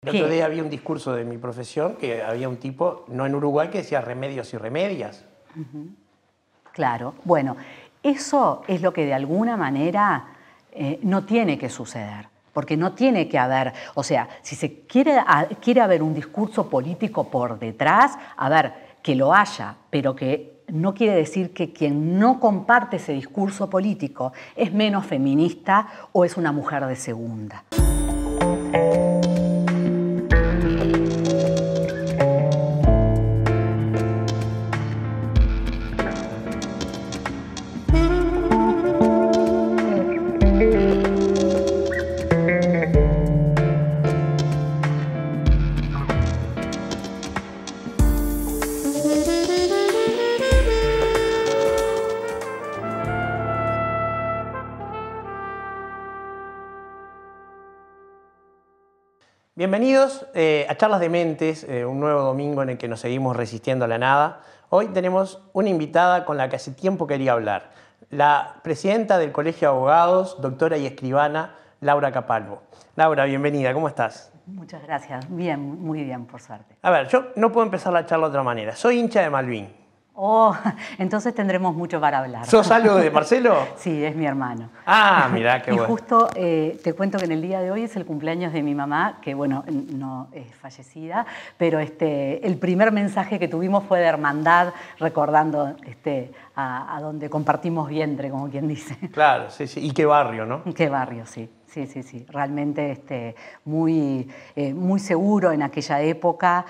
El otro día había un discurso de mi profesión que había un tipo, no en Uruguay, que decía remedios y remedias. Claro, bueno, eso es lo que de alguna manera no tiene que suceder, porque no tiene que haber, o sea, si se quiere haber un discurso político por detrás, a ver, que lo haya, pero que no quiere decir que quien no comparte ese discurso político es menos feminista o es una mujer de segunda. Bienvenidos a Charlas de Mentes, un nuevo domingo en el que nos seguimos resistiendo a la nada. Hoy tenemos una invitada con la que hace tiempo quería hablar, la presidenta del Colegio de Abogados, doctora y escribana, Laura Capalvo. Laura, bienvenida, ¿cómo estás? Muchas gracias, bien, muy bien, por suerte. A ver, yo no puedo empezar la charla de otra manera. Soy hincha de Malvin. Oh, entonces tendremos mucho para hablar. ¿Sos algo de Marcelo? Sí, es mi hermano. Ah, mirá, qué bueno. Y justo te cuento que en el día de hoy es el cumpleaños de mi mamá, que bueno, no es fallecida, pero el primer mensaje que tuvimos fue de hermandad, recordando a donde compartimos vientre, como quien dice. Claro, sí, sí. ¿Y qué barrio, no? Qué barrio, sí. Sí. Realmente muy seguro en aquella época,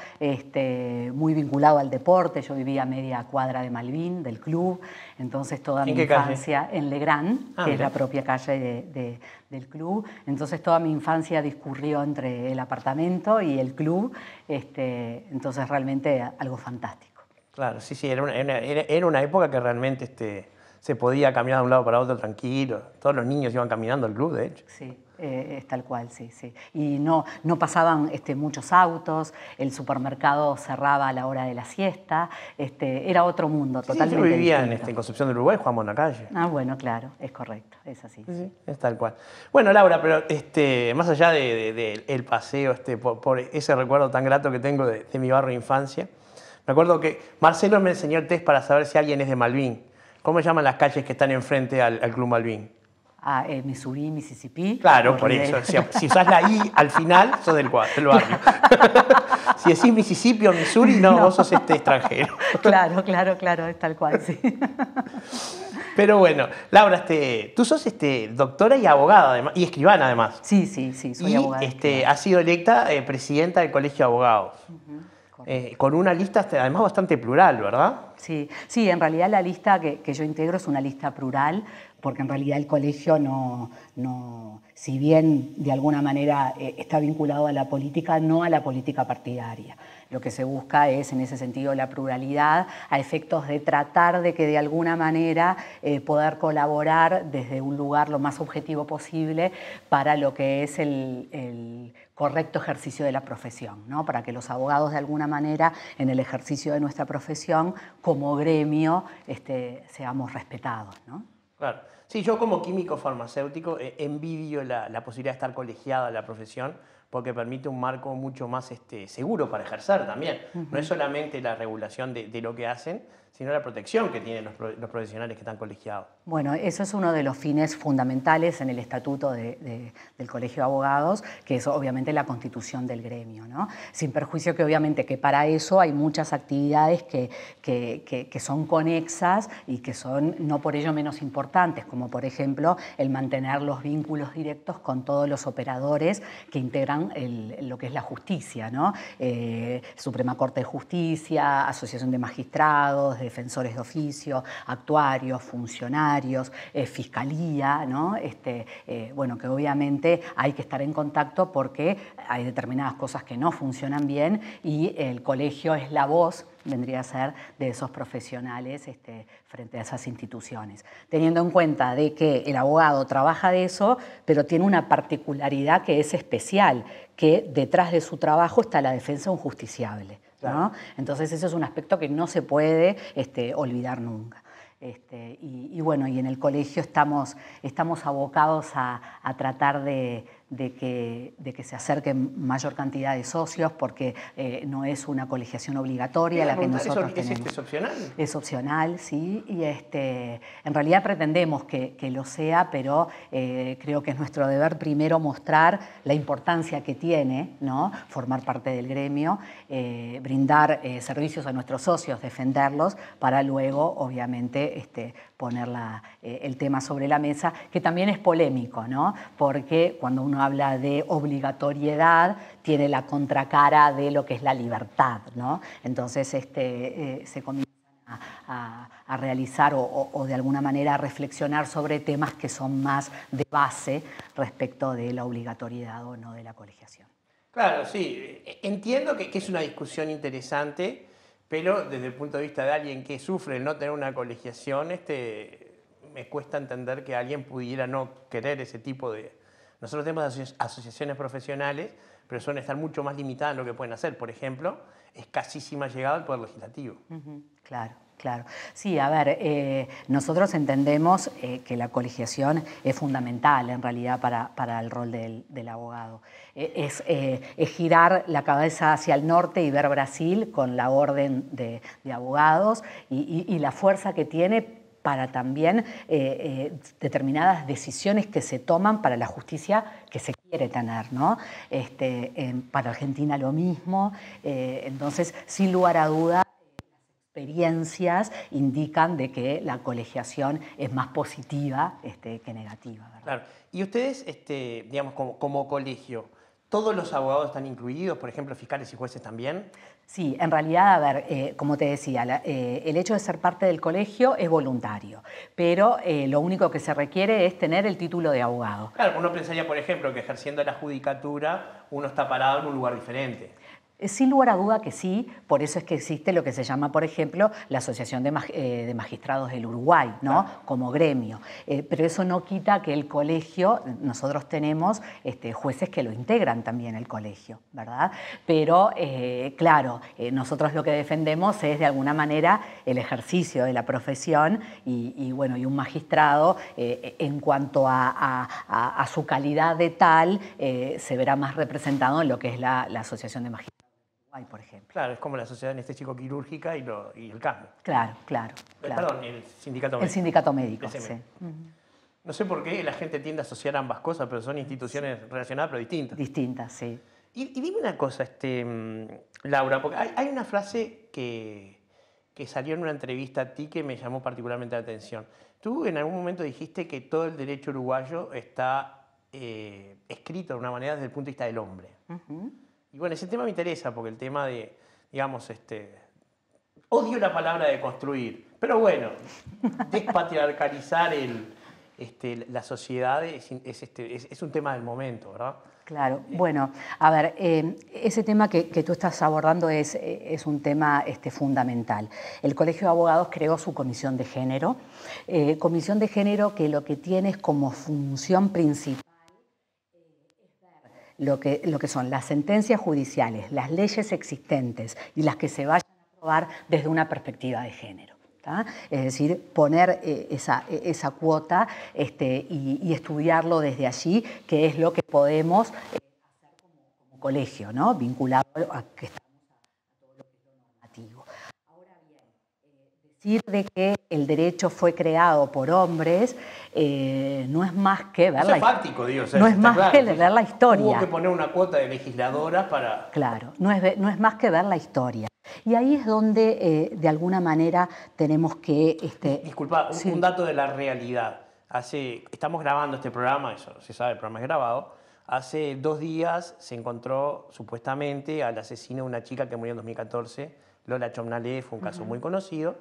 muy vinculado al deporte. Yo vivía a media cuadra de Malvin, del club, entonces toda mi infancia en Legrand, que es la propia calle del club. Entonces toda mi infancia discurrió entre el apartamento y el club, entonces realmente algo fantástico. Claro, sí, era una época que realmente se podía caminar de un lado para otro tranquilo. Todos los niños iban caminando al club, de hecho. Sí, es tal cual, sí. Y no pasaban muchos autos, el supermercado cerraba a la hora de la siesta, era otro mundo totalmente yo vivía distinto. en Concepción del Uruguay, Juan Bonacalle. Ah, bueno, claro, es correcto, es así. Sí, es tal cual. Bueno, Laura, pero más allá del paseo, por ese recuerdo tan grato que tengo de mi barrio de infancia, me acuerdo que Marcelo me enseñó el test para saber si alguien es de Malvin. ¿Cómo llaman las calles que están enfrente al Club Malvin? Missouri, Mississippi. Claro, por eso. Si usás la I al final, sos del barrio. Si decís Mississippi o Missouri, no, vos sos extranjero. Claro, es tal cual, sí. Pero bueno, Laura, tú sos doctora y abogada, además, y escribana además. Sí, soy abogada. Y has sido electa presidenta del Colegio de Abogados. Con una lista además bastante plural, ¿verdad? Sí, en realidad la lista que yo integro es una lista plural, porque en realidad el colegio si bien de alguna manera está vinculado a la política, no a la política partidaria. Lo que se busca es, en ese sentido, la pluralidad a efectos de tratar de que de alguna manera poder colaborar desde un lugar lo más objetivo posible para lo que es el correcto ejercicio de la profesión, ¿no? Para que los abogados de alguna manera en el ejercicio de nuestra profesión como gremio seamos respetados, ¿no? Claro. Sí, yo como químico farmacéutico envidio la posibilidad de estar colegiada a la profesión porque permite un marco mucho más seguro para ejercer también. No es solamente la regulación de lo que hacen, sino la protección que tienen los profesionales que están colegiados. Bueno, eso es uno de los fines fundamentales en el estatuto del Colegio de Abogados, que es obviamente la constitución del gremio, ¿no? Sin perjuicio que obviamente que para eso hay muchas actividades que son conexas y que son no por ello menos importantes, como por ejemplo el mantener los vínculos directos con todos los operadores que integran lo que es la justicia, ¿no? Suprema Corte de Justicia, Asociación de Magistrados, defensores de oficio, actuarios, funcionarios, fiscalía, ¿no? Bueno, que obviamente hay que estar en contacto porque hay determinadas cosas que no funcionan bien y el colegio es la voz, vendría a ser, de esos profesionales frente a esas instituciones. Teniendo en cuenta de que el abogado trabaja de eso, pero tiene una particularidad que es especial, que detrás de su trabajo está la defensa de un justiciable, ¿no? Claro. Entonces ese es un aspecto que no se puede olvidar nunca. Y bueno, y en el colegio estamos abocados a tratar de que se acerquen mayor cantidad de socios, porque no es una colegiación obligatoria la que nosotros tenemos. ¿Es opcional? Es opcional, sí, y en realidad pretendemos que lo sea, pero creo que es nuestro deber primero mostrar la importancia que tiene, ¿no?, formar parte del gremio, brindar servicios a nuestros socios, defenderlos, para luego, obviamente, poner el tema sobre la mesa, que también es polémico, ¿no?, porque cuando uno habla de obligatoriedad tiene la contracara de lo que es la libertad, ¿no? Entonces se comienza a realizar o de alguna manera a reflexionar sobre temas que son más de base respecto de la obligatoriedad o no de la colegiación. Claro, sí. Entiendo que es una discusión interesante, pero desde el punto de vista de alguien que sufre el no tener una colegiación, me cuesta entender que alguien pudiera no querer ese tipo de... Nosotros tenemos asociaciones profesionales, pero suelen estar mucho más limitadas en lo que pueden hacer. Por ejemplo, escasísima llegada al Poder Legislativo. Claro. Claro. Sí, a ver, nosotros entendemos que la colegiación es fundamental en realidad para el rol del abogado. Es girar la cabeza hacia el norte y ver Brasil con la orden de abogados y la fuerza que tiene para también determinadas decisiones que se toman para la justicia que se quiere tener, ¿no? Para Argentina lo mismo. Entonces, sin lugar a dudas, experiencias indican de que la colegiación es más positiva que negativa, ¿verdad? Claro. Y ustedes, digamos, como colegio, ¿todos los abogados están incluidos? Por ejemplo, fiscales y jueces también. Sí, en realidad, a ver, como te decía, el hecho de ser parte del colegio es voluntario, pero lo único que se requiere es tener el título de abogado. Claro, uno pensaría, por ejemplo, que ejerciendo la judicatura uno está parado en un lugar diferente. Sin lugar a duda que sí, por eso es que existe lo que se llama, por ejemplo, la Asociación de Magistrados del Uruguay, ¿no?, como gremio. Pero eso no quita que el colegio, nosotros tenemos jueces que lo integran también el colegio, ¿verdad? Pero, claro, nosotros lo que defendemos es de alguna manera el ejercicio de la profesión y un magistrado, en cuanto a su calidad de tal, se verá más representado en lo que es la Asociación de Magistrados, por ejemplo. Claro, es como la Sociedad Anestésico-Quirúrgica y el CAME. Claro. Perdón, el Sindicato Médico. El Sindicato Médico, sí. No sé por qué la gente tiende a asociar ambas cosas, pero son instituciones relacionadas pero distintas. Distintas, sí. Y dime una cosa, Laura, porque hay una frase que salió en una entrevista a ti que me llamó particularmente la atención. Tú en algún momento dijiste que todo el derecho uruguayo está escrito de una manera desde el punto de vista del hombre. Y bueno, ese tema me interesa porque el tema de, digamos, odio la palabra de construir, pero bueno, despatriarcalizar la sociedad es un tema del momento, ¿verdad? Claro, bueno, a ver, ese tema que tú estás abordando es un tema fundamental. El Colegio de Abogados creó su comisión de género que lo que tiene es como función principal lo que son las sentencias judiciales, las leyes existentes y las que se vayan a aprobar desde una perspectiva de género. Es decir, poner esa cuota y estudiarlo desde allí, que es lo que podemos hacer como colegio, ¿no?, vinculado a que estamos a todo lo que es lo normativo. Ahora bien, decir de que el derecho fue creado por hombres no es más que ver la historia. No es más que ver la historia. Hubo que poner una cuota de legisladoras para... Claro, no es más que ver la historia. Y ahí es donde, de alguna manera, tenemos que... Disculpa, sí, un dato de la realidad. Estamos grabando este programa, eso se sabe, el programa es grabado. Hace 2 días se encontró, supuestamente, al asesino de una chica que murió en 2014, Lola Chomnalé, fue un caso muy conocido,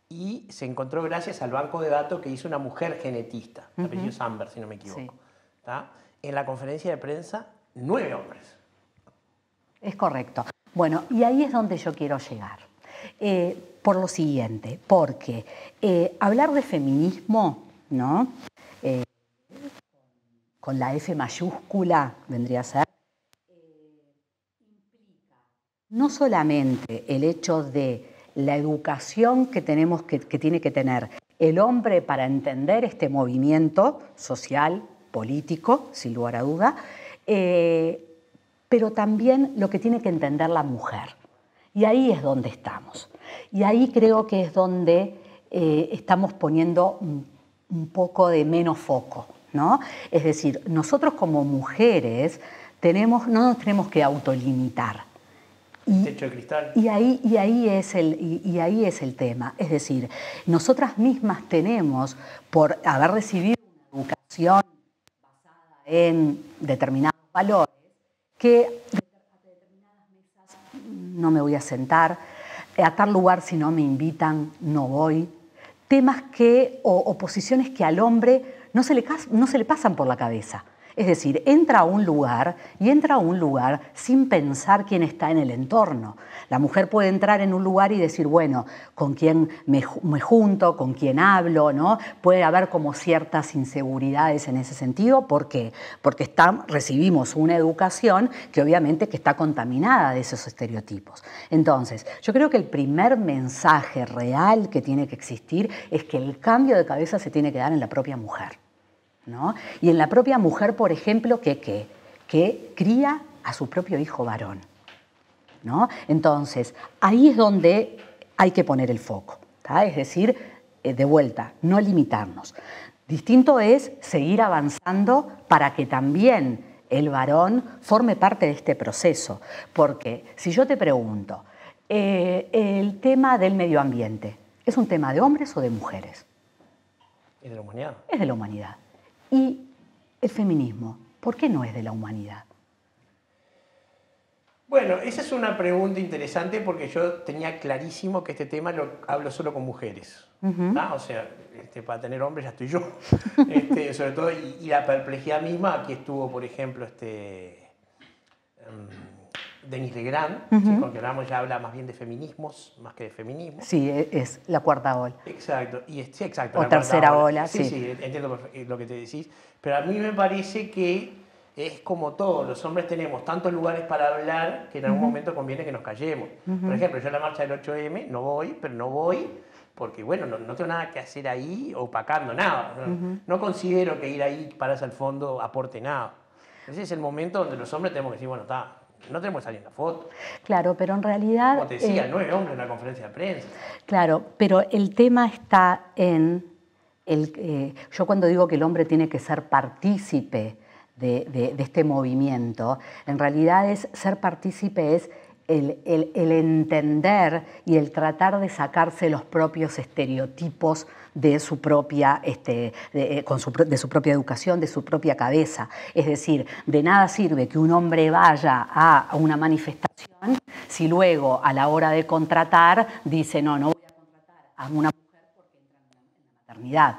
y se encontró gracias al banco de datos que hizo una mujer genetista, apellido Samber, si no me equivoco. Sí. En la conferencia de prensa, 9 hombres. Es correcto. Bueno, y ahí es donde yo quiero llegar. Por lo siguiente, porque hablar de feminismo, ¿no?, con la F mayúscula vendría a ser, implica no solamente el hecho de la educación que tiene que tener el hombre para entender este movimiento social, político, sin lugar a duda, pero también lo que tiene que entender la mujer. Y ahí es donde estamos. Y ahí creo que es donde estamos poniendo un poco de menos foco, ¿no? Es decir, nosotros como mujeres no nos tenemos que autolimitar. Techo de cristal. Y ahí es el tema. Es decir, nosotras mismas tenemos, por haber recibido una educación basada en determinados valores, que a determinadas mesas no me voy a sentar, a tal lugar si no me invitan no voy. Temas o posiciones que al hombre no se le pasan por la cabeza. Es decir, entra a un lugar sin pensar quién está en el entorno. La mujer puede entrar en un lugar y decir, bueno, con quién me junto, con quién hablo, ¿no? Puede haber como ciertas inseguridades en ese sentido. ¿Por qué? Porque recibimos una educación que obviamente que está contaminada de esos estereotipos. Entonces, yo creo que el primer mensaje real que tiene que existir es que el cambio de cabeza se tiene que dar en la propia mujer, ¿no? Y en la propia mujer, por ejemplo, que cría a su propio hijo varón, ¿no? Entonces, ahí es donde hay que poner el foco, ¿tá? Es decir, de vuelta, no limitarnos. Distinto es seguir avanzando para que también el varón forme parte de este proceso. Porque si yo te pregunto, el tema del medio ambiente, ¿es un tema de hombres o de mujeres? Es de la humanidad. Es de la humanidad. Y el feminismo, ¿por qué no es de la humanidad? Bueno, esa es una pregunta interesante porque yo tenía clarísimo que este tema lo hablo solo con mujeres. O sea, para tener hombres ya estoy yo. Sobre todo, y la perplejidad misma, aquí estuvo, por ejemplo, Denis Legrand, ¿sí? Con que hablamos, ya habla más bien de feminismos, más que de feminismo. Sí, es la cuarta ola. Exacto, sí, exacto. O tercera ola, sí. Sí, entiendo lo que te decís. Pero a mí me parece que es como todo, los hombres tenemos tantos lugares para hablar que en algún momento conviene que nos callemos. Por ejemplo, yo a la marcha del 8M no voy, pero no voy porque, bueno, no tengo nada que hacer ahí opacando nada. No considero que ir ahí, pararse al fondo, aporte nada. Ese es el momento donde los hombres tenemos que decir, bueno, no tenemos que salir en la foto. Claro, pero en realidad... Como te decía, 9 hombres en una conferencia de prensa. Claro, pero el tema está en... yo cuando digo que el hombre tiene que ser partícipe de este movimiento, en realidad ser partícipe es el entender y el tratar de sacarse los propios estereotipos de su propia, de su propia educación, de su propia cabeza. Es decir, de nada sirve que un hombre vaya a una manifestación si luego a la hora de contratar dice no voy a contratar a una mujer porque entra en la maternidad.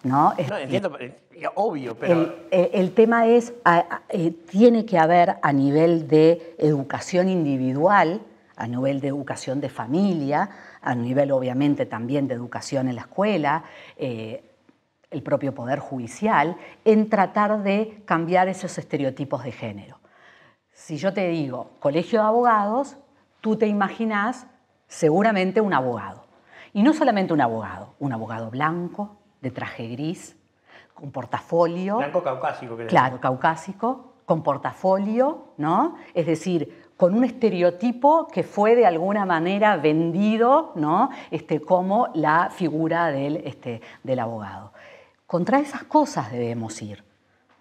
¿No? No, entiendo, obvio, pero... El tema es, tiene que haber a nivel de educación individual, a nivel de educación de familia, a nivel obviamente también de educación en la escuela, el propio Poder Judicial, en tratar de cambiar esos estereotipos de género. Si yo te digo colegio de abogados, tú te imaginás seguramente un abogado. Y no solamente un abogado blanco, de traje gris, con portafolio. Blanco caucásico, creo. Claro, caucásico, con portafolio, ¿no? Es decir, con un estereotipo que fue de alguna manera vendido, ¿no? Como la figura del abogado. Contra esas cosas debemos ir,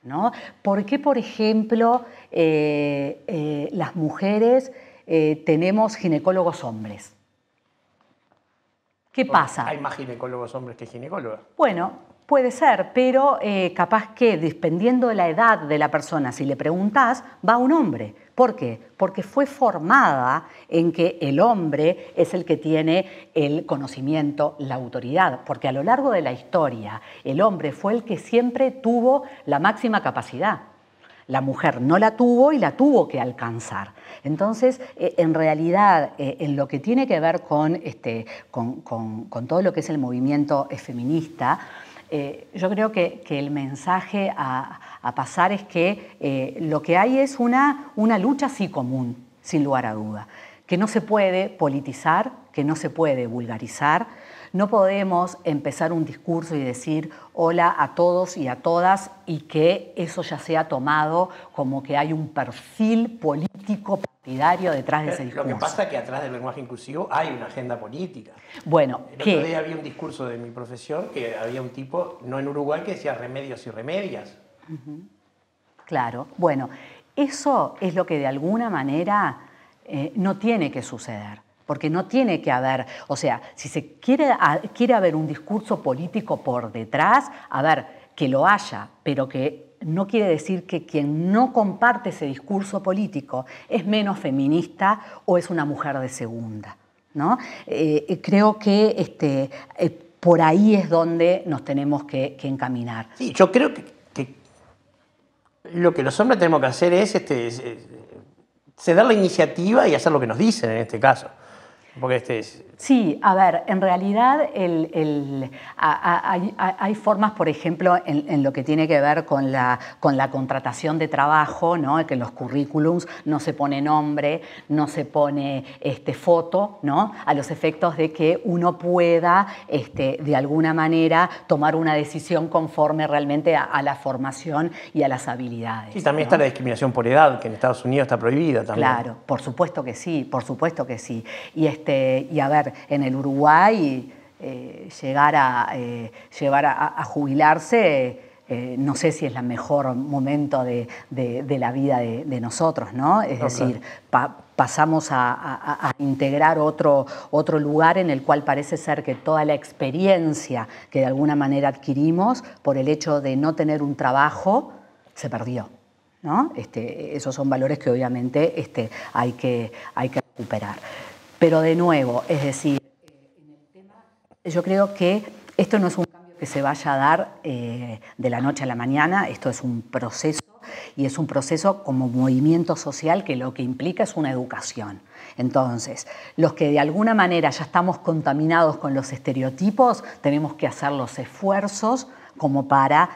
¿no? ¿Por qué, por ejemplo, las mujeres tenemos ginecólogos hombres? ¿Qué pasa? Hay más ginecólogos hombres que ginecólogas. Bueno, puede ser, pero capaz que dependiendo de la edad de la persona, si le preguntás, va un hombre. ¿Por qué? Porque fue formada en que el hombre es el que tiene el conocimiento, la autoridad, porque a lo largo de la historia el hombre fue el que siempre tuvo la máxima capacidad. La mujer no la tuvo y la tuvo que alcanzar. Entonces, en realidad, en lo que tiene que ver con todo lo que es el movimiento feminista, yo creo que el mensaje a pasar es que lo que hay es una lucha sí común, sin lugar a duda, que no se puede politizar, que no se puede vulgarizar. No podemos empezar un discurso y decir hola a todos y a todas y que eso ya sea tomado como que hay un perfil político partidario detrás de ese discurso. Lo que pasa es que atrás del lenguaje inclusivo hay una agenda política. Bueno, el otro día había un discurso de mi profesión que había un tipo, no en Uruguay, que decía remedios y remedias. Claro, bueno, eso es lo que de alguna manera no tiene que suceder. Porque no tiene que haber, o sea, si se quiere haber un discurso político por detrás, a ver, que lo haya, pero que no quiere decir que quien no comparte ese discurso político es menos feminista o es una mujer de segunda, ¿no? Creo que por ahí es donde nos tenemos que encaminar. Sí, yo creo que lo que los hombres tenemos que hacer es ceder la iniciativa y hacer lo que nos dicen en este caso. Porque Sí, a ver, en realidad hay formas, por ejemplo, en lo que tiene que ver con la contratación de trabajo, ¿no? Que en los currículums no se pone nombre, no se pone foto, ¿no? A los efectos de que uno pueda, de alguna manera, tomar una decisión conforme realmente a la formación y a las habilidades. Sí, también, ¿no? Está la discriminación por edad, que en Estados Unidos está prohibida también. Claro, por supuesto que sí, por supuesto que sí. Y a ver, en el Uruguay llegar a jubilarse, no sé si es el mejor momento de la vida de nosotros, ¿no? Es decir, pasamos a integrar otro lugar en el cual parece ser que toda la experiencia que de alguna manera adquirimos por el hecho de no tener un trabajo se perdió, ¿no? Esos son valores que obviamente hay que recuperar. Pero de nuevo, es decir, yo creo que esto no es un cambio que se vaya a dar de la noche a la mañana, esto es un proceso y es un proceso como movimiento social que lo que implica es una educación. Entonces, los que de alguna manera ya estamos contaminados con los estereotipos, tenemos que hacer los esfuerzos como para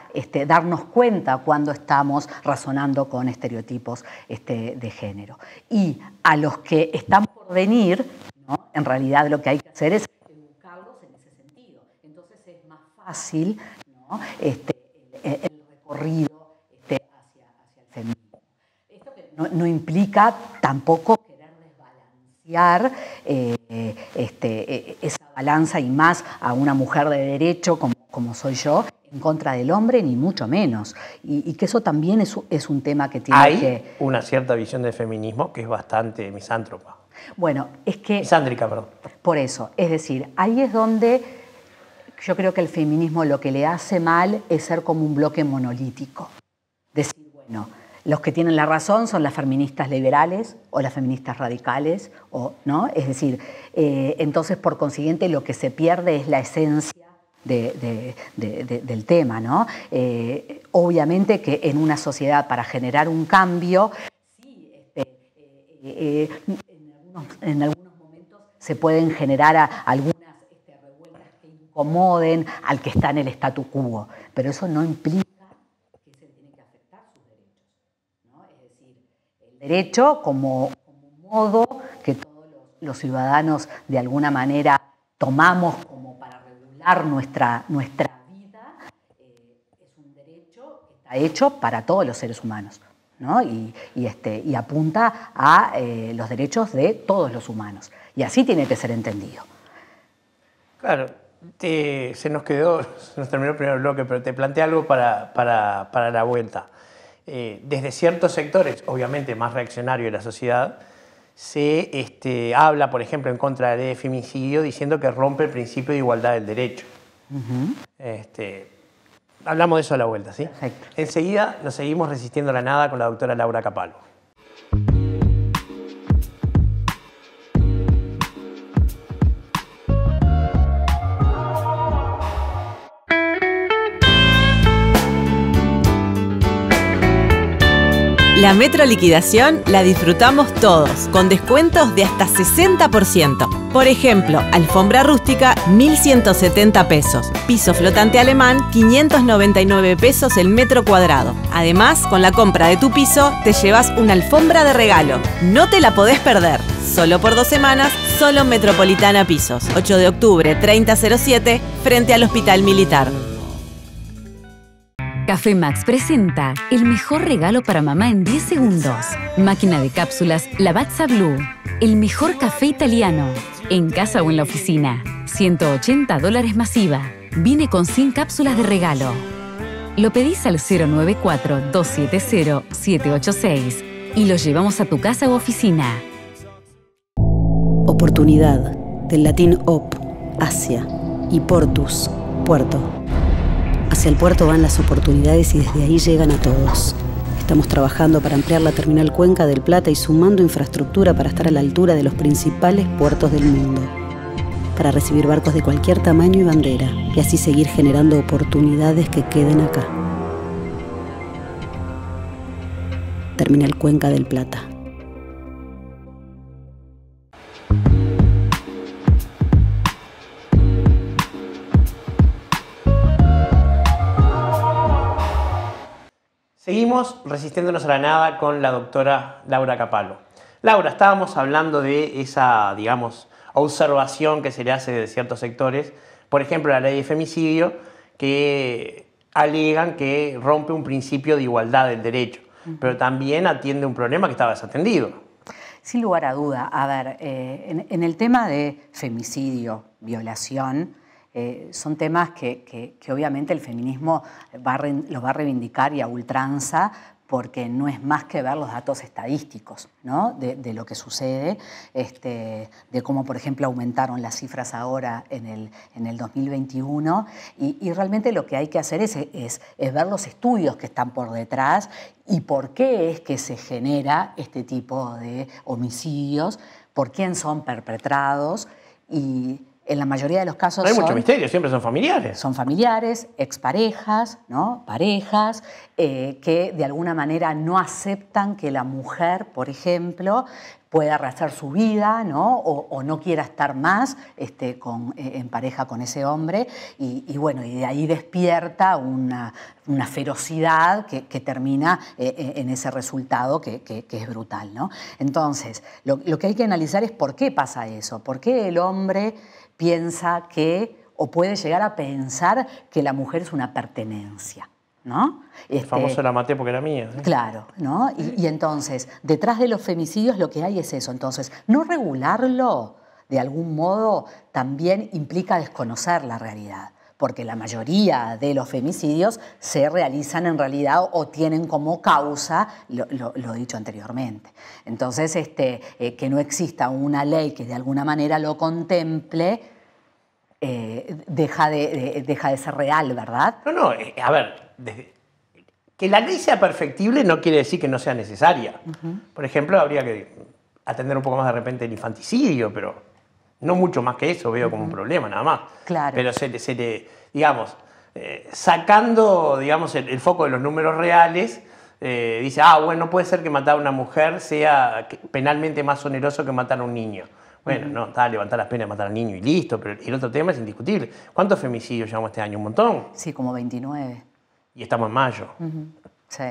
darnos cuenta cuando estamos razonando con estereotipos de género. Y a los que están por venir, ¿no? En realidad lo que hay que hacer es educarlos en ese sentido. Entonces es más fácil, ¿no? El recorrido hacia el feminismo. Esto que no implica tampoco querer desbalancear esa balanza y más a una mujer de derecho como soy yo, en contra del hombre, ni mucho menos. Y que eso también es un tema que tiene Hay una cierta visión del feminismo que es bastante misántropa. Bueno, es que... Misándrica, perdón. Por eso, es decir, ahí es donde yo creo que el feminismo lo que le hace mal es ser como un bloque monolítico. Decir, bueno, los que tienen la razón son las feministas liberales o las feministas radicales, ¿no? Es decir, entonces por consiguiente lo que se pierde es la esencia del tema, ¿no? Obviamente que en una sociedad para generar un cambio, sí, en algunos momentos se pueden generar algunas revueltas que incomoden al que está en el statu quo, pero eso no implica que se tiene que afectar sus derechos, ¿no? Es decir, el derecho como modo que todos los ciudadanos de alguna manera tomamos como para regular nuestra vida, es un derecho que está hecho para todos los seres humanos, ¿no? Y apunta a los derechos de todos los humanos. Y así tiene que ser entendido. Claro, se nos terminó el primer bloque, pero te planteé algo para la vuelta. Desde ciertos sectores, obviamente más reaccionarios de la sociedad, se habla, por ejemplo, en contra de la ley de femicidio, diciendo que rompe el principio de igualdad del derecho. Hablamos de eso a la vuelta, ¿sí? Perfecto. Enseguida nos seguimos resistiendo a la nada con la doctora Laura Capalvo. La Metro Liquidación la disfrutamos todos, con descuentos de hasta 60%. Por ejemplo, alfombra rústica, 1.170 pesos. Piso flotante alemán, 599 pesos el metro cuadrado. Además, con la compra de tu piso, te llevas una alfombra de regalo. No te la podés perder. Solo por 2 semanas, solo Metropolitana Pisos. 8 de octubre, 3007, frente al Hospital Militar. Café Max presenta el mejor regalo para mamá en 10 segundos. Máquina de cápsulas Lavazza Blue. El mejor café italiano. En casa o en la oficina. $180 masiva. Viene con 100 cápsulas de regalo. Lo pedís al 094-270-786 y lo llevamos a tu casa u oficina. Oportunidad, del latín op, hacia, y portus, puerto. Hacia el puerto van las oportunidades y desde ahí llegan a todos. Estamos trabajando para ampliar la terminal Cuenca del Plata y sumando infraestructura para estar a la altura de los principales puertos del mundo. Para recibir barcos de cualquier tamaño y bandera y así seguir generando oportunidades que queden acá. Terminal Cuenca del Plata. Seguimos resistiéndonos a la nada con la doctora Laura Capalvo. Laura, estábamos hablando de esa, digamos, observación que se le hace de ciertos sectores, por ejemplo, la ley de femicidio, que alegan que rompe un principio de igualdad del derecho, pero también atiende un problema que estaba desatendido. Sin lugar a duda. A ver, en el tema de femicidio, violación, son temas que obviamente el feminismo los va a reivindicar y a ultranza, porque no es más que ver los datos estadísticos, ¿no? de lo que sucede, de cómo, por ejemplo, aumentaron las cifras ahora en el 2021, y realmente lo que hay que hacer es ver los estudios que están por detrás y por qué es que se genera este tipo de homicidios, por quién son perpetrados, y en la mayoría de los casos no hay mucho misterio, siempre son familiares. Son familiares, exparejas, ¿no? Parejas, que de alguna manera no aceptan que la mujer, por ejemplo, pueda rehacer su vida, ¿no? O no quiera estar más en pareja con ese hombre. Y bueno, y de ahí despierta una ferocidad que termina en ese resultado que es brutal, ¿no? Entonces, lo que hay que analizar es por qué pasa eso, por qué el hombre piensa que, o puede llegar a pensar que la mujer es una pertenencia, ¿no? El famoso la maté porque era mía. ¿Sí? Claro, ¿no? Y entonces, detrás de los femicidios lo que hay es eso. Entonces, no regularlo, de algún modo, también implica desconocer la realidad, porque la mayoría de los femicidios se realizan en realidad o tienen como causa lo dicho anteriormente. Entonces, que no exista una ley que de alguna manera lo contemple, deja de ser real, ¿verdad? No, a ver, que la ley sea perfectible no quiere decir que no sea necesaria. Por ejemplo, habría que atender un poco más de repente el infanticidio, pero no mucho más que eso veo como un problema, nada más. Claro. Pero digamos, sacando, digamos, el foco de los números reales, dice, bueno, puede ser que matar a una mujer sea penalmente más oneroso que matar a un niño. Bueno, no, está levantar las penas de matar al niño y listo, pero el otro tema es indiscutible. ¿Cuántos femicidios llevamos este año? ¿Un montón? Sí, como 29. Y estamos en mayo. Sí.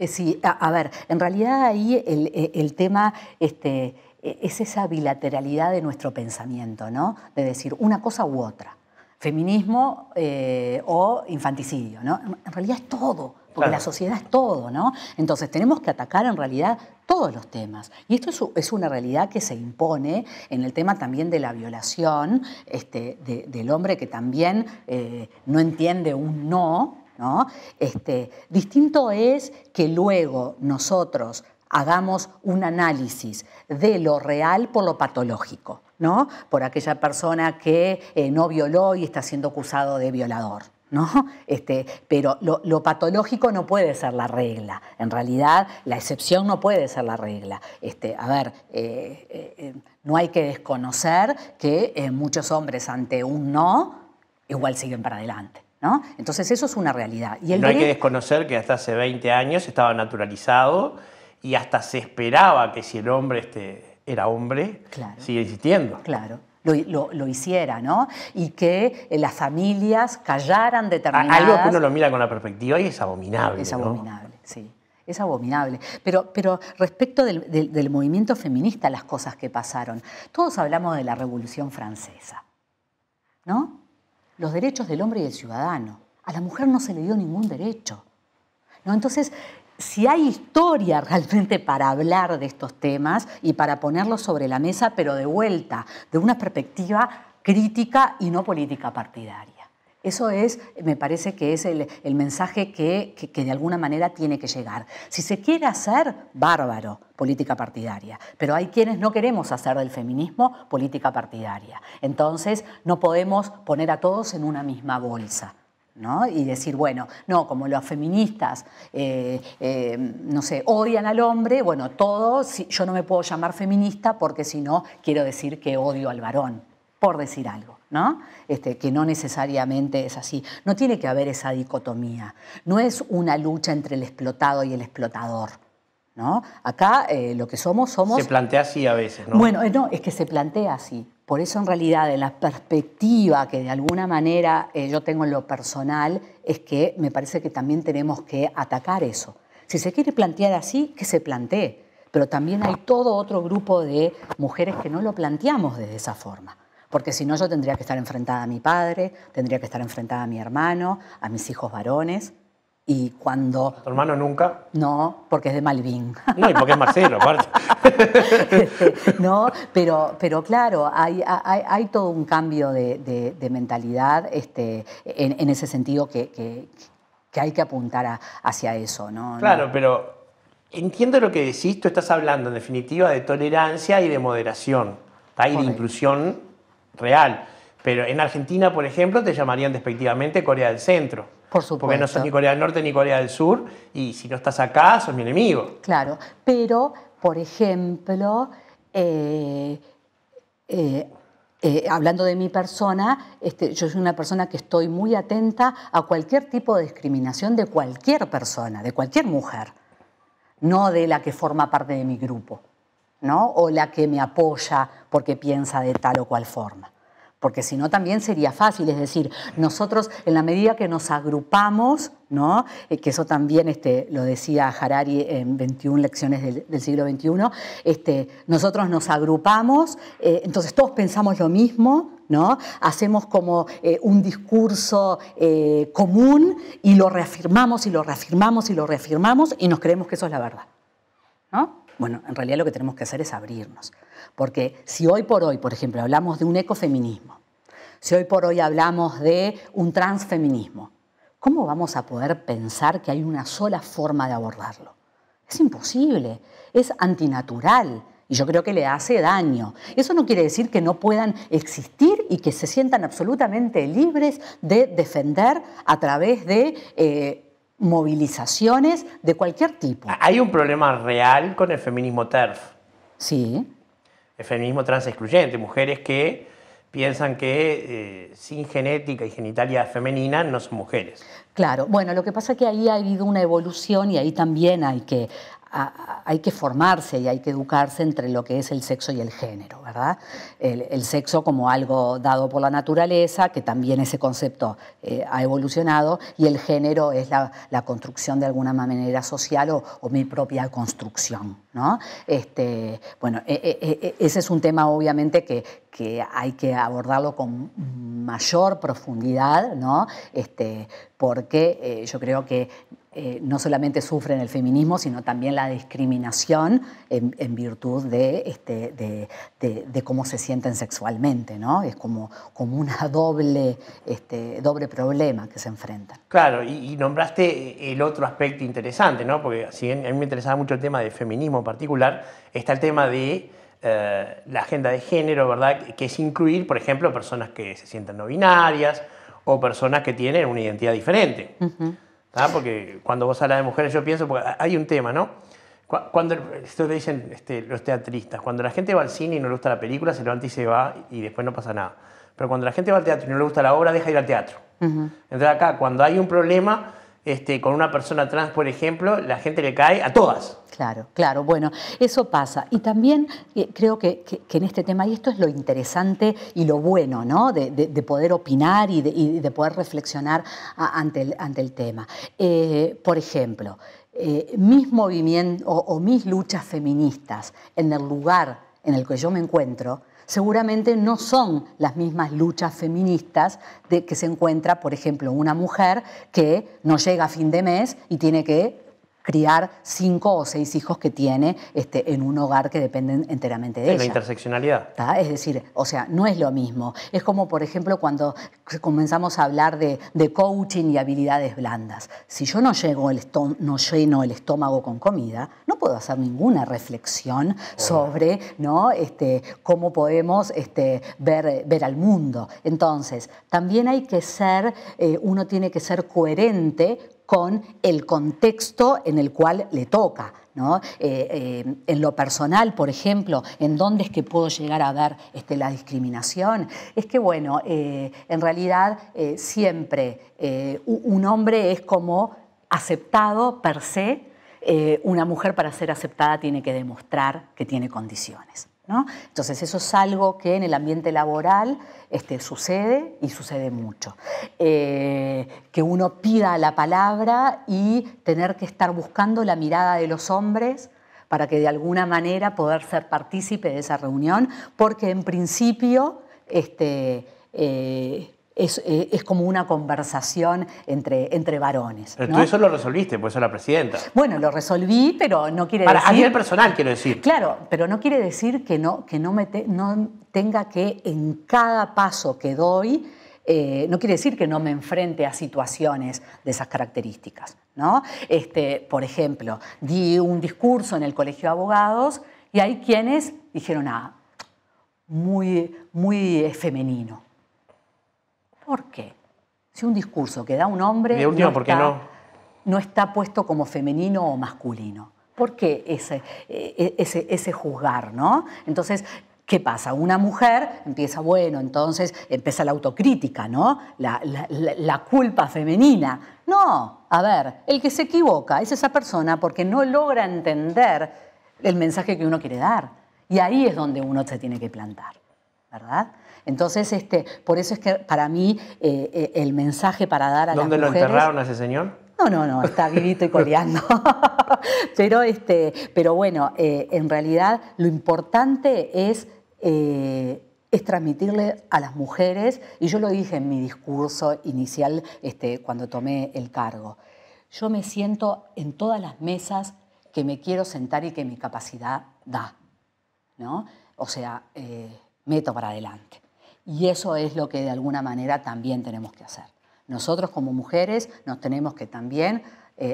Sí, a ver, en realidad ahí el tema es esa bilateralidad de nuestro pensamiento, ¿no? De decir una cosa u otra. Feminismo o infanticidio, ¿no? En realidad es todo, porque la sociedad es todo, ¿no? Entonces tenemos que atacar en realidad todos los temas. Y esto es una realidad que se impone en el tema también de la violación, del hombre que también no entiende un no, ¿no? Distinto es que luego nosotros hagamos un análisis de lo real por lo patológico, ¿no? Por aquella persona que no violó y está siendo acusado de violador, ¿no? Pero lo patológico no puede ser la regla. En realidad, la excepción no puede ser la regla. No hay que desconocer que muchos hombres ante un no igual siguen para adelante, ¿no? Entonces eso es una realidad. Y no hay que desconocer que hasta hace 20 años estaba naturalizado y hasta se esperaba que si el hombre era hombre, Claro. sigue existiendo. Claro, lo hiciera, ¿no? Y que las familias callaran determinadas... Algo que uno lo mira con la perspectiva y es abominable. Es ¿no? abominable, sí. Es abominable. Pero respecto del movimiento feminista, las cosas que pasaron, todos hablamos de la Revolución Francesa, ¿no? Los derechos del hombre y del ciudadano. A la mujer no se le dio ningún derecho, ¿no? Entonces, si hay historia realmente para hablar de estos temas y para ponerlos sobre la mesa, pero de vuelta, de una perspectiva crítica y no política partidaria. Eso me parece que es el mensaje que de alguna manera tiene que llegar. Si se quiere hacer, bárbaro, política partidaria. Pero hay quienes no queremos hacer del feminismo política partidaria. Entonces no podemos poner a todos en una misma bolsa, ¿no? Y decir, bueno, no, como los feministas, no sé, odian al hombre, bueno, yo no me puedo llamar feminista porque si no quiero decir que odio al varón, por decir algo, ¿no? Que no necesariamente es así. No tiene que haber esa dicotomía. No es una lucha entre el explotado y el explotador, ¿no? Acá lo que somos... Se plantea así a veces, ¿no? Bueno, no, es que se plantea así. Por eso, en realidad, en la perspectiva que de alguna manera yo tengo en lo personal, es que me parece que también tenemos que atacar eso. Si se quiere plantear así, que se plantee. Pero también hay todo otro grupo de mujeres que no lo planteamos de esa forma. Porque si no, yo tendría que estar enfrentada a mi padre, tendría que estar enfrentada a mi hermano, a mis hijos varones. Y cuando... ¿Tu hermano nunca? No, porque es de Malvin. No, y porque es Marcelo, aparte. No, pero claro, hay todo un cambio de mentalidad en ese sentido que hay que apuntar hacia eso, ¿no? Claro, pero entiendo lo que decís. Tú estás hablando, en definitiva, de tolerancia y de moderación, ¿tá? Y de inclusión real. Pero en Argentina, por ejemplo, te llamarían despectivamente Corea del Centro. Por supuesto. Porque no sos ni Corea del Norte ni Corea del Sur, y si no estás acá, sos mi enemigo. Claro, pero, por ejemplo, hablando de mi persona, yo soy una persona que estoy muy atenta a cualquier tipo de discriminación de cualquier persona, de cualquier mujer, no de la que forma parte de mi grupo, ¿no? O la que me apoya porque piensa de tal o cual forma. Porque si no también sería fácil, es decir, nosotros en la medida que nos agrupamos, ¿no? Que eso también lo decía Harari en 21 lecciones del siglo XXI, nosotros nos agrupamos, entonces todos pensamos lo mismo, ¿no? Hacemos como un discurso común y lo reafirmamos y lo reafirmamos y lo reafirmamos y nos creemos que eso es la verdad, ¿no? Bueno, en realidad lo que tenemos que hacer es abrirnos. Porque si hoy por hoy, por ejemplo, hablamos de un ecofeminismo, si hoy por hoy hablamos de un transfeminismo, ¿cómo vamos a poder pensar que hay una sola forma de abordarlo? Es imposible, es antinatural y yo creo que le hace daño. Eso no quiere decir que no puedan existir y que se sientan absolutamente libres de defender a través de movilizaciones de cualquier tipo. Hay un problema real con el feminismo TERF. Sí. El feminismo transexcluyente, mujeres que piensan que sin genética y genitalia femenina no son mujeres. Claro, bueno, lo que pasa es que ahí ha habido una evolución y ahí también hay que formarse y hay que educarse entre lo que es el sexo y el género, ¿verdad? El sexo como algo dado por la naturaleza, que también ese concepto ha evolucionado, y el género es la construcción de alguna manera social o mi propia construcción, ¿no? Bueno, ese es un tema obviamente que hay que abordarlo con mayor profundidad, ¿no? Porque yo creo que no solamente sufren el feminismo, sino también la discriminación en virtud de cómo se sienten sexualmente, ¿no? Es como una doble problema que se enfrentan. Claro, y nombraste el otro aspecto interesante, ¿no? Porque si bien a mí me interesaba mucho el tema del feminismo en particular, está el tema de la agenda de género, ¿verdad? Que es incluir, por ejemplo, personas que se sienten no binarias o personas que tienen una identidad diferente. ¿Ah? Porque cuando vos hablas de mujeres, yo pienso, porque hay un tema, ¿no? Cuando, esto te dicen los teatristas, cuando la gente va al cine y no le gusta la película, se levanta y se va y después no pasa nada. Pero cuando la gente va al teatro y no le gusta la obra, deja de ir al teatro. Entonces acá, cuando hay un problema, con una persona trans, por ejemplo, la gente le cae a todas. Claro, claro, bueno, eso pasa. Y también creo que en este tema, y esto es lo interesante y lo bueno, ¿no? de poder opinar y de poder reflexionar ante el tema. Por ejemplo, mis movimientos o mis luchas feministas en el lugar en el que yo me encuentro, seguramente no son las mismas luchas feministas que se encuentra, por ejemplo, una mujer que no llega a fin de mes y tiene que criar 5 o 6 hijos que tiene en un hogar que dependen enteramente de ella. La interseccionalidad. ¿Tá? Es decir, o sea, no es lo mismo. Es como, por ejemplo, cuando comenzamos a hablar de coaching y habilidades blandas. Si yo no lleno el estómago con comida, no puedo hacer ninguna reflexión sobre, ¿no? Cómo podemos ver al mundo. Entonces, también hay que ser, uno tiene que ser coherente con el contexto en el cual le toca, ¿no? En lo personal, por ejemplo, ¿en dónde es que puedo llegar a ver la discriminación? Es que, bueno, en realidad siempre un hombre es como aceptado per se, una mujer para ser aceptada tiene que demostrar que tiene condiciones, ¿no? Entonces eso es algo que en el ambiente laboral sucede y sucede mucho. Que uno pida la palabra y tener que estar buscando la mirada de los hombres para que de alguna manera poder ser partícipe de esa reunión, porque en principio es como una conversación entre varones. Pero ¿no? tú eso lo resolviste, pues sos la presidenta. Bueno, lo resolví, pero no quiere decir... A nivel personal, quiero decir. Claro, pero no quiere decir que no tenga que en cada paso que doy, no quiere decir que no me enfrente a situaciones de esas características, ¿no? Por ejemplo, di un discurso en el Colegio de Abogados y hay quienes dijeron, muy femenino. ¿Por qué? Si un discurso que da un hombre de última, ¿por qué no está puesto como femenino o masculino? ¿Por qué ese juzgar, ¿no? Entonces, ¿qué pasa? Una mujer empieza, entonces empieza la autocrítica, ¿no? La culpa femenina. No, a ver, el que se equivoca es esa persona porque no logra entender el mensaje que uno quiere dar. Y ahí es donde uno se tiene que plantar, ¿verdad? Entonces, por eso es que para mí el mensaje para dar a las mujeres... ¿Dónde lo enterraron a ese señor? No, está vivito y coleando. Pero bueno, en realidad lo importante es transmitirle a las mujeres, y yo lo dije en mi discurso inicial cuando tomé el cargo, yo me siento en todas las mesas que me quiero sentar y que mi capacidad da, ¿no? O sea, meto para adelante. Y eso es lo que de alguna manera también tenemos que hacer. Nosotros como mujeres nos tenemos que también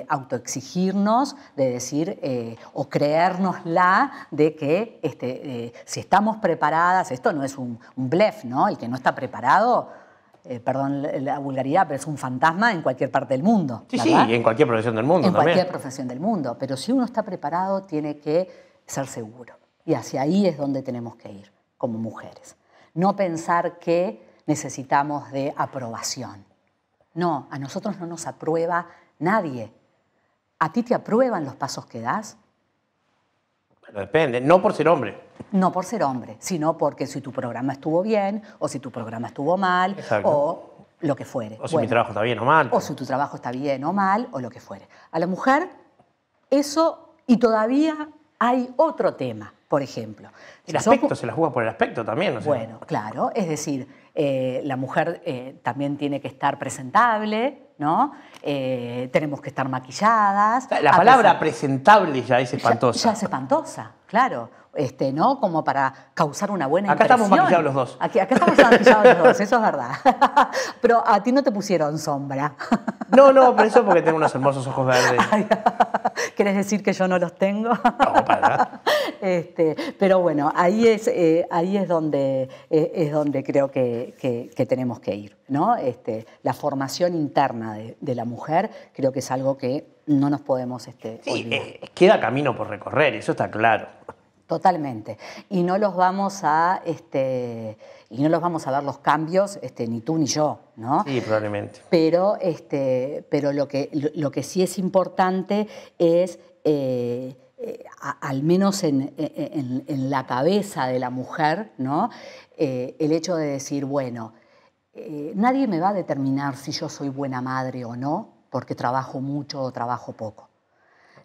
autoexigirnos de decir o creérnosla de que si estamos preparadas, esto no es un blef, ¿no? El que no está preparado, perdón la vulgaridad, pero es un fantasma en cualquier parte del mundo. Sí, ¿verdad? sí, en cualquier profesión del mundo en también. cualquier profesión del mundo. Pero si uno está preparado, tiene que ser seguro. Y hacia ahí es donde tenemos que ir como mujeres. No pensar que necesitamos de aprobación. No, a nosotros no nos aprueba nadie. ¿A ti te aprueban los pasos que das? Pero depende, no por ser hombre. No por ser hombre, sino porque si tu programa estuvo bien o si tu programa estuvo mal. Exacto. O lo que fuere. O si mi trabajo está bien o mal. O si tu trabajo está bien o mal o lo que fuere. A la mujer eso, y todavía hay otro tema. Por ejemplo. El aspecto, se la juega por el aspecto también. ¿No? Bueno, claro, es decir, la mujer también tiene que estar presentable, ¿no? Tenemos que estar maquilladas. La palabra presentable ya es espantosa. Ya es espantosa, claro. ¿No? Como para causar una buena impresión. Acá estamos maquillados los dos. Acá estamos maquillados los dos, eso es verdad. Pero a ti no te pusieron sombra. No, pero eso porque tengo unos hermosos ojos verdes. ¿Quieres decir que yo no los tengo? No, para nada. Pero bueno, ahí es donde creo que tenemos que ir, ¿no? La formación interna de la mujer creo que es algo que no nos podemos olvidar. Queda camino por recorrer, eso está claro. Totalmente. Y no los vamos a, ver los cambios, ni tú ni yo, ¿no? Sí, probablemente. Pero lo que sí es importante es, al menos en la cabeza de la mujer, ¿no? El hecho de decir, bueno, nadie me va a determinar si yo soy buena madre o no, porque trabajo mucho o trabajo poco.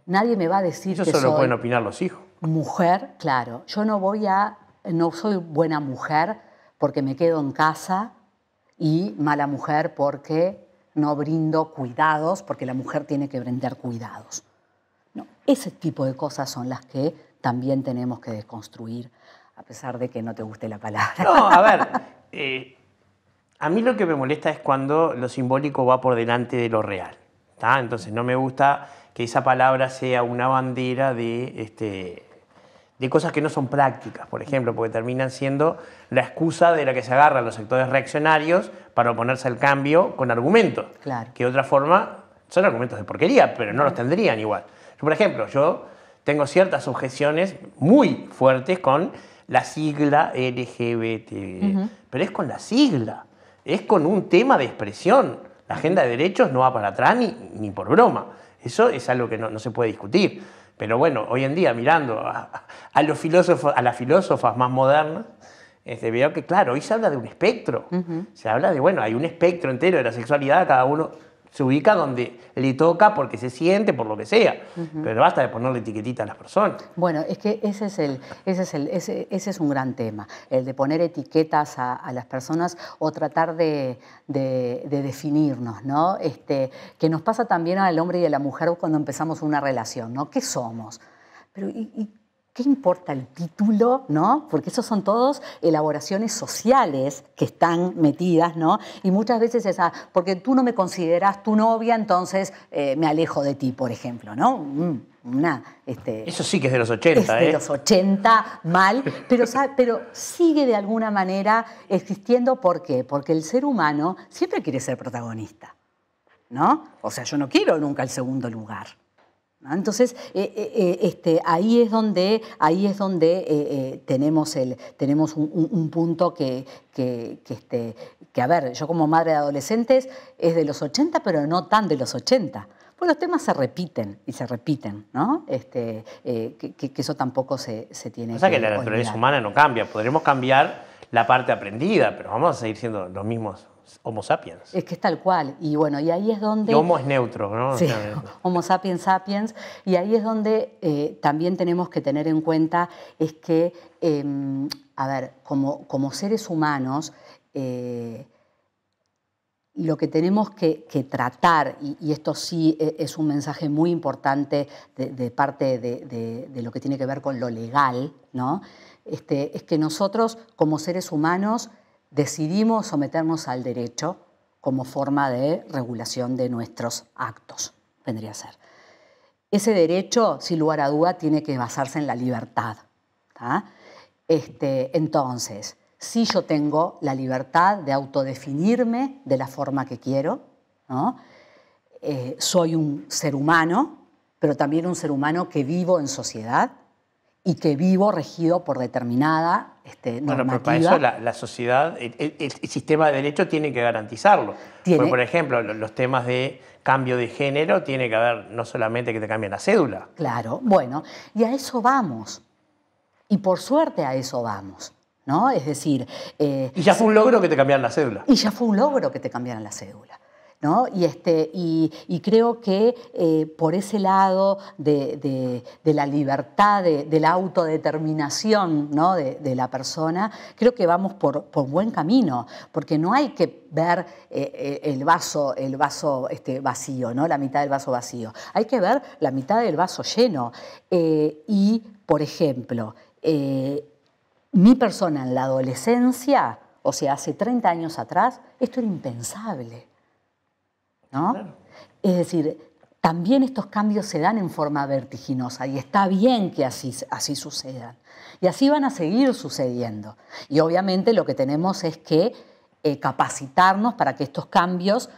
Nadie me va a decir Eso que solo soy pueden opinar los hijos. mujer, claro. Yo no soy buena mujer porque me quedo en casa y mala mujer porque no brindo cuidados, porque la mujer tiene que brindar cuidados. No, ese tipo de cosas son las que también tenemos que desconstruir, a pesar de que no te guste la palabra. No, a ver, a mí lo que me molesta es cuando lo simbólico va por delante de lo real, ¿tá? Entonces no me gusta que esa palabra sea una bandera de cosas que no son prácticas, por ejemplo, porque terminan siendo la excusa de la que se agarran los sectores reaccionarios para oponerse al cambio con argumentos, Claro. que de otra forma son argumentos de porquería, pero no los tendrían igual. Por ejemplo, yo tengo ciertas objeciones muy fuertes con la sigla LGBT, pero es con la sigla, es con un tema de expresión. La agenda de derechos no va para atrás ni por broma. Eso es algo que no se puede discutir. Pero bueno, hoy en día, mirando a las filósofas más modernas, veo que, claro, hoy se habla de un espectro. Se habla de, bueno, hay un espectro entero de la sexualidad, cada uno se ubica donde le toca porque se siente, por lo que sea. Pero basta de ponerle etiquetita a las personas. Bueno, es que ese es un gran tema, el de poner etiquetas a las personas o tratar de definirnos, ¿no? Que nos pasa también al hombre y a la mujer cuando empezamos una relación, ¿no? ¿Qué somos? Pero, ¿qué importa el título, no? Porque esos son todos elaboraciones sociales que están metidas, ¿no? Y muchas veces porque tú no me consideras tu novia, entonces me alejo de ti, por ejemplo, ¿no? Eso sí que es de los 80, es de los 80, mal, pero sigue de alguna manera existiendo. ¿Por qué? Porque el ser humano siempre quiere ser protagonista, ¿no? O sea, yo no quiero nunca el segundo lugar. Entonces, ahí es donde tenemos un punto que, a ver, yo como madre de adolescentes es de los 80, pero no tan de los 80. Pues los temas se repiten, ¿no? Que eso tampoco se tiene que olvidar. O sea que la naturaleza humana no cambia. Podremos cambiar la parte aprendida, pero vamos a seguir siendo los mismos Homo sapiens. Es que es tal cual. Y bueno, y ahí es donde... Y Homo es neutro, ¿no? Sí, o sea, Homo sapiens sapiens. Y ahí es donde también tenemos que tener en cuenta es que, a ver, como seres humanos, lo que tenemos que tratar, y esto sí es un mensaje muy importante de parte de lo que tiene que ver con lo legal, ¿no? Es que nosotros, como seres humanos, decidimos someternos al derecho como forma de regulación de nuestros actos, vendría a ser. Ese derecho, sin lugar a duda, tiene que basarse en la libertad, ¿tá? Entonces, si yo tengo la libertad de autodefinirme de la forma que quiero, ¿no? Soy un ser humano, pero también un ser humano que vivo en sociedad y que vivo regido por determinada normativa. Bueno, pero para eso la sociedad, el sistema de derecho tiene que garantizarlo. Porque, por ejemplo, los temas de cambio de género tiene que haber no solamente que te cambien la cédula. Claro, bueno, y a eso vamos. Y por suerte a eso vamos, ¿no? Es decir... y ya fue un logro que te cambiaran la cédula. Y ya fue un logro que te cambiaran la cédula, ¿no? Y creo que por ese lado de la libertad, de la autodeterminación, ¿no? de la persona, creo que vamos por buen camino, porque no hay que ver el vaso vacío, ¿no? La mitad del vaso vacío. Hay que ver la mitad del vaso lleno. Y, por ejemplo, mi persona en la adolescencia, o sea, hace 30 años atrás, esto era impensable, ¿no? Claro. Es decir, también estos cambios se dan en forma vertiginosa y está bien que así sucedan. Y así van a seguir sucediendo. Y obviamente lo que tenemos es que capacitarnos para que estos cambios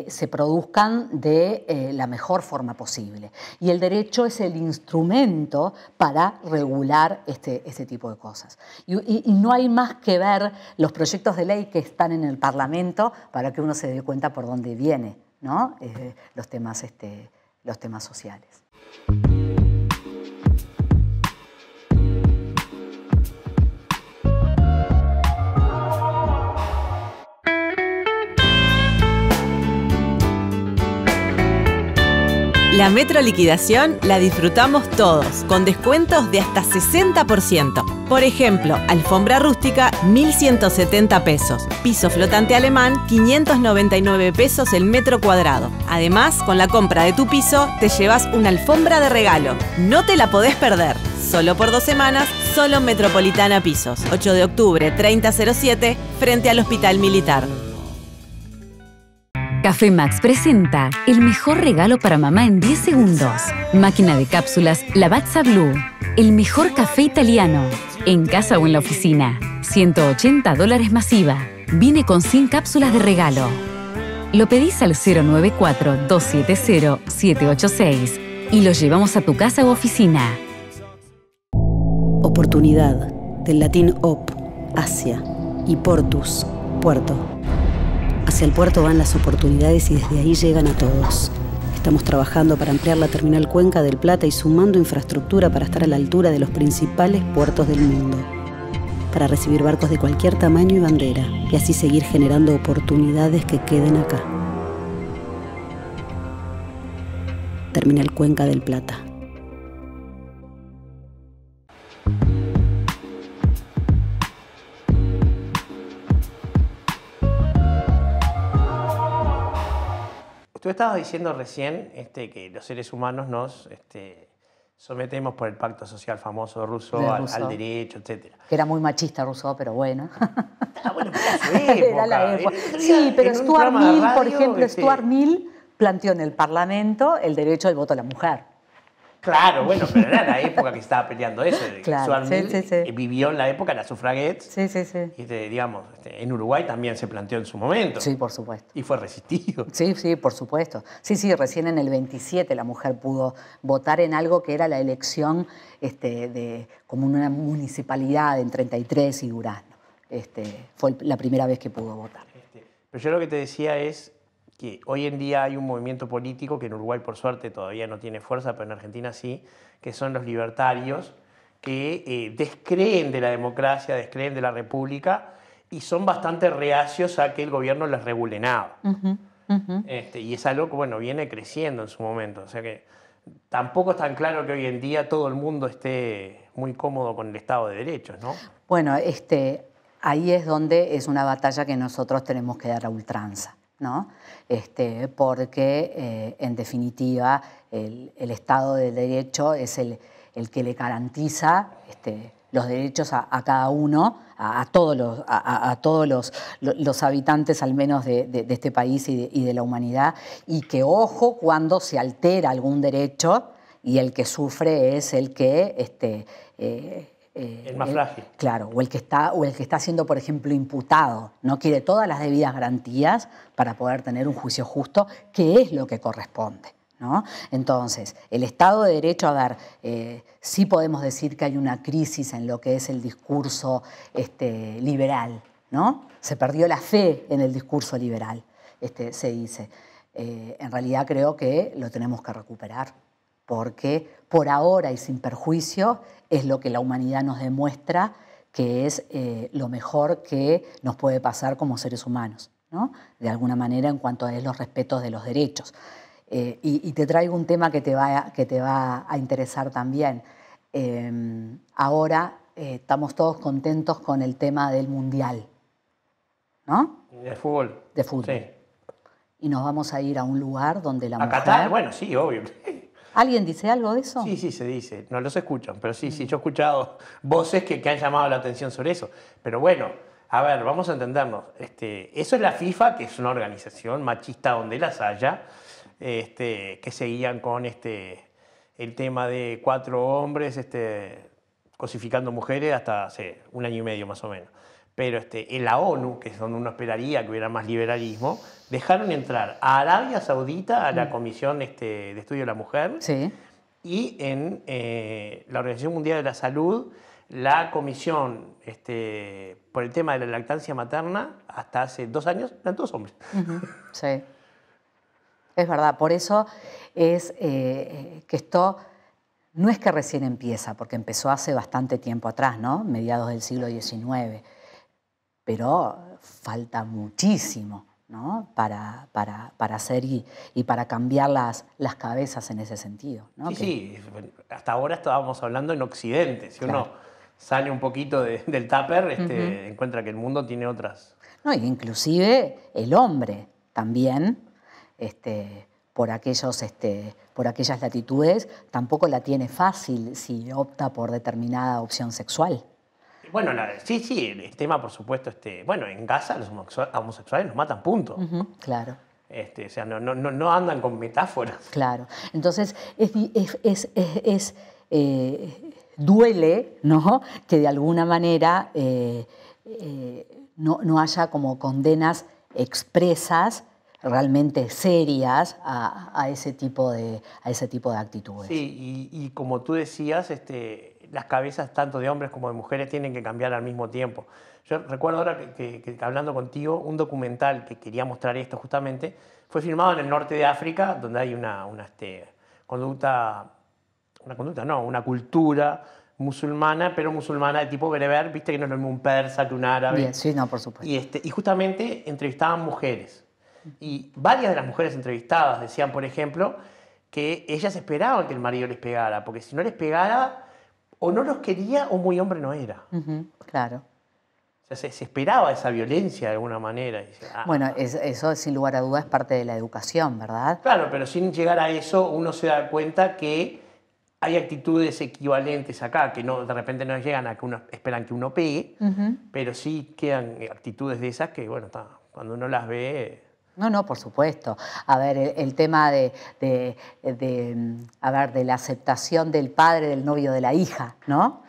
se produzcan de la mejor forma posible. Y el derecho es el instrumento para regular este tipo de cosas. Y no hay más que ver los proyectos de ley que están en el Parlamento para que uno se dé cuenta por dónde vienen, ¿no? los temas sociales. La Metroliquidación la disfrutamos todos, con descuentos de hasta 60%. Por ejemplo, alfombra rústica, 1.170 pesos. Piso flotante alemán, 599 pesos el metro cuadrado. Además, con la compra de tu piso, te llevas una alfombra de regalo. No te la podés perder. Solo por 2 semanas, solo Metropolitana Pisos. 8 de octubre, 3007, frente al Hospital Militar. Café Max presenta el mejor regalo para mamá en 10 segundos. Máquina de cápsulas Lavazza Blue. El mejor café italiano. En casa o en la oficina. $180 masiva. Viene con 100 cápsulas de regalo. Lo pedís al 094-270-786 y lo llevamos a tu casa u oficina. Oportunidad, del latín op, hacia, y portus, puerto. Hacia el puerto van las oportunidades y desde ahí llegan a todos. Estamos trabajando para ampliar la terminal Cuenca del Plata y sumando infraestructura para estar a la altura de los principales puertos del mundo. Para recibir barcos de cualquier tamaño y bandera y así seguir generando oportunidades que queden acá. Terminal Cuenca del Plata. Tú estabas diciendo recién que los seres humanos nos sometemos por el pacto social famoso ruso al derecho, etc. Que era muy machista Rousseau, pero bueno. Bueno, era su época. Era la época. Sí, pero Stuart Mill, por ejemplo, Stuart Mill planteó en el Parlamento el derecho al voto a la mujer. Claro, bueno, pero era la época que estaba peleando eso. Claro, sí. Vivió en la época de las sufragettes. Sí. Y digamos, en Uruguay también se planteó en su momento. Sí, por supuesto. Y fue resistido. Sí, por supuesto. Sí, recién en el 27 la mujer pudo votar en algo que era la elección como una municipalidad en 33 y Durazno. Fue la primera vez que pudo votar. Pero yo lo que te decía es que hoy en día hay un movimiento político que en Uruguay por suerte todavía no tiene fuerza, pero en Argentina sí, que son los libertarios, que descreen de la democracia, descreen de la república y son bastante reacios a que el gobierno les regule nada. Y es algo que viene creciendo en su momento. O sea que tampoco es tan claro que hoy en día todo el mundo esté muy cómodo con el Estado de Derechos, ¿no? Bueno, ahí es donde es una batalla que nosotros tenemos que dar a ultranza, ¿no? Porque en definitiva el Estado de Derecho es el que le garantiza los derechos a cada uno, a todos los habitantes al menos de este país y de la humanidad, y que ojo cuando se altera algún derecho y el que sufre es el que el más frágil. Claro, o el que está siendo, por ejemplo, imputado, no quiere todas las debidas garantías para poder tener un juicio justo, que es lo que corresponde, ¿no? Entonces, el Estado de Derecho, sí podemos decir que hay una crisis en lo que es el discurso liberal, ¿no? Se perdió la fe en el discurso liberal, se dice. En realidad creo que lo tenemos que recuperar, porque por ahora y sin perjuicio es lo que la humanidad nos demuestra que es lo mejor que nos puede pasar como seres humanos, ¿no? De alguna manera en cuanto a los respetos de los derechos. Y te traigo un tema que te va a interesar también. Ahora estamos todos contentos con el tema del Mundial, ¿no? De fútbol. De fútbol. Sí. Y nos vamos a ir a un lugar donde la mujer... ¿A Qatar? Bueno, sí, obvio. ¿Alguien dice algo de eso? Sí, se dice. No los escuchan, pero sí, yo he escuchado voces que han llamado la atención sobre eso. Pero bueno, a ver, vamos a entendernos. Eso es la FIFA, que es una organización machista donde las haya, que seguían con el tema de 4 hombres cosificando mujeres hasta hace 1 año y medio más o menos. pero en la ONU, que es donde uno esperaría que hubiera más liberalismo, dejaron entrar a Arabia Saudita a la Comisión de Estudio de la Mujer, Sí. y en la Organización Mundial de la Salud, la comisión por el tema de la lactancia materna, hasta hace 2 años, eran todos hombres. Sí. Es verdad, por eso es que esto no es que recién empieza, porque empezó hace bastante tiempo atrás, ¿no? Mediados del siglo XIX, pero falta muchísimo, ¿no? para hacer y para cambiar las cabezas en ese sentido, ¿no? Sí, hasta ahora estábamos hablando en Occidente. Si Claro. uno sale un poquito del tupper, encuentra que el mundo tiene otras. No, inclusive el hombre también, por aquellas latitudes, tampoco la tiene fácil si opta por determinada opción sexual. Bueno, sí, el tema, por supuesto, bueno, en Gaza los homosexuales nos matan, punto. Claro. O sea, no andan con metáforas. Claro. Entonces, duele, ¿no?, que de alguna manera no haya como condenas expresas, realmente serias, a ese tipo de actitudes. Sí, y como tú decías, las cabezas tanto de hombres como de mujeres tienen que cambiar al mismo tiempo. Yo recuerdo ahora que hablando contigo, un documental que quería mostrar esto justamente, fue filmado en el norte de África, donde hay una cultura musulmana, pero musulmana de tipo bereber, viste que no es lo mismo un persa que un árabe. Bien, sí, no, por supuesto. Y justamente entrevistaban mujeres. Y varias de las mujeres entrevistadas decían, por ejemplo, que ellas esperaban que el marido les pegara, porque si no les pegara, o no los quería o muy hombre no era. Claro. O sea, se esperaba esa violencia de alguna manera. Y dice, Bueno, eso sin lugar a dudas es parte de la educación, ¿verdad? Claro, pero sin llegar a eso uno se da cuenta que hay actitudes equivalentes acá, que de repente no llegan a que esperan que uno pegue, pero sí quedan actitudes de esas que, bueno, cuando uno las ve... No, por supuesto. A ver, el tema de la aceptación del padre del novio de la hija, ¿no?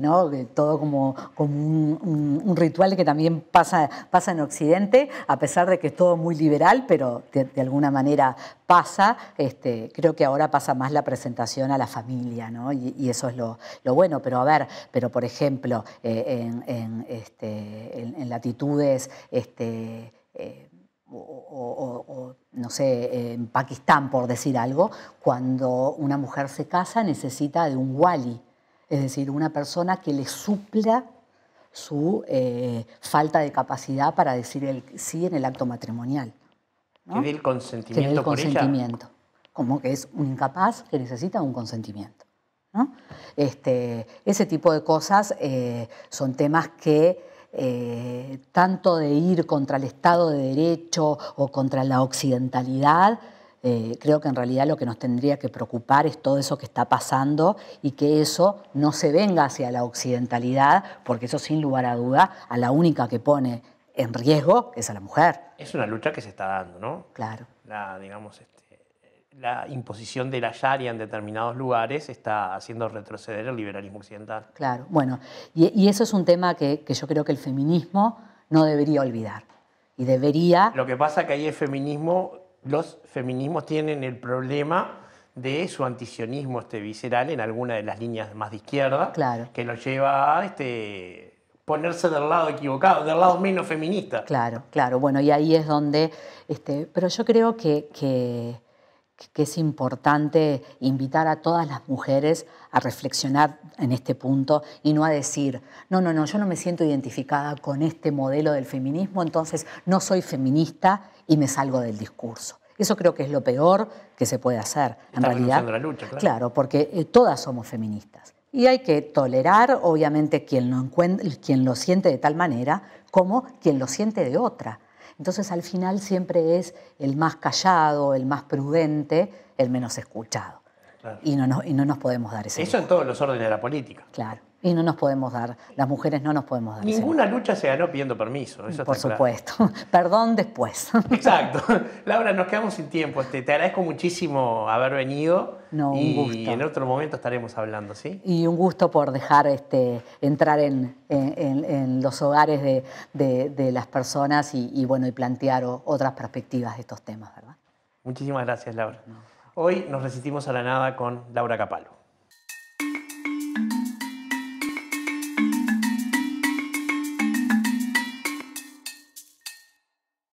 ¿No? Todo como un ritual que también pasa en Occidente, a pesar de que es todo muy liberal, pero de alguna manera pasa. Creo que ahora pasa más la presentación a la familia, ¿no? Y eso es lo bueno. Pero por ejemplo, en latitudes no sé, en Pakistán, por decir algo, cuando una mujer se casa necesita de un wali, es decir, una persona que le supla su falta de capacidad para decir el sí en el acto matrimonial, ¿no? Que dé el consentimiento por ella. Consentimiento, como que es un incapaz que necesita un consentimiento, ¿no? Ese tipo de cosas son temas que tanto de ir contra el Estado de Derecho o contra la occidentalidad, creo que en realidad lo que nos tendría que preocupar es todo eso que está pasando y que eso no se venga hacia la occidentalidad, porque eso sin lugar a duda a la única que pone en riesgo es a la mujer. Es una lucha que se está dando, ¿no? Claro. La imposición de la Sharia en determinados lugares está haciendo retroceder el liberalismo occidental. Claro, bueno, y eso es un tema que yo creo que el feminismo no debería olvidar. Y debería... Lo que pasa es que ahí los feminismos tienen el problema de su antisionismo visceral en alguna de las líneas más de izquierda, Claro. que lo lleva a ponerse del lado equivocado, del lado menos feminista. Claro, bueno, y ahí es donde... pero yo creo que es importante invitar a todas las mujeres a reflexionar en este punto y no a decir, no, yo no me siento identificada con este modelo del feminismo, entonces no soy feminista y me salgo del discurso. Eso creo que es lo peor que se puede hacer. En realidad, la lucha, claro. Claro, porque todas somos feministas. Y hay que tolerar, obviamente, quien lo siente de tal manera como quien lo siente de otra. Entonces, al final siempre es el más callado, el más prudente, el menos escuchado. Claro. Y no nos podemos dar ese Eso lujo. en todos los órdenes de la política. Claro. Y no nos podemos dar, las mujeres no nos podemos dar. Ninguna lucha se ganó pidiendo permiso, eso Por está supuesto. Perdón después. Exacto. Laura, nos quedamos sin tiempo. Te agradezco muchísimo haber venido. No, un y gusto. En otro momento estaremos hablando, ¿sí? Y un gusto por dejar entrar en los hogares de las personas y plantear otras perspectivas de estos temas, ¿verdad? Muchísimas gracias, Laura. Hoy nos resistimos a la nada con Laura Capalvo.